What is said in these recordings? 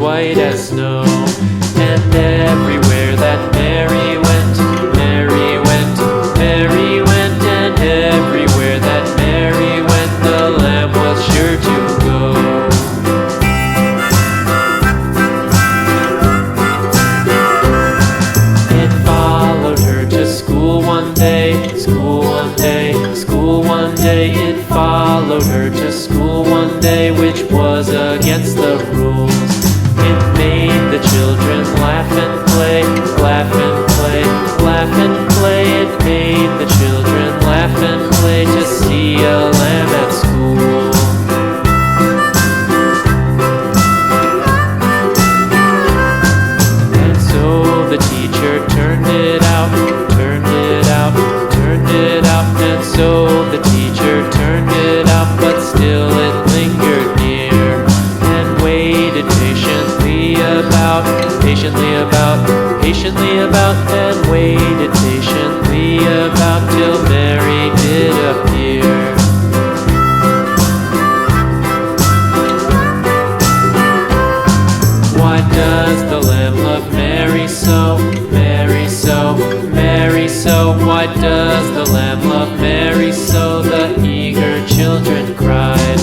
white as snow. And everywhere that Mary went, Mary went, Mary went, and everywhere that Mary went, the lamb was sure to go. It followed her to school one day, school one day, school one day. It followed her to school one day, which was against the rules. It made the children laugh and play, laugh and play, laugh and play. It made the children laugh and play to see a lamb at school. And so the teacher turned it out, turned it out, turned it out. And so the teacher turned it out, but still it lingered near and waited patiently about, patiently about, patiently about, and waited patiently about till Mary did appear. Why does the lamb love Mary so, Mary so, Mary so? Why does the lamb love Mary so? The eager children cried.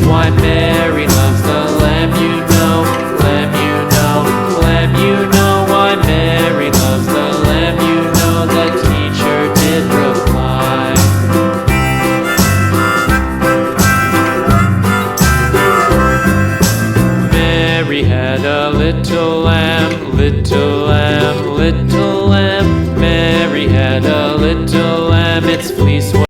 Why Mary loves the lamb, you know, lamb, you know, lamb, you know. Why Mary loves the lamb, you know, the teacher did reply. Mary had a little lamb, little lamb, little lamb. Mary had a little lamb, its fleece was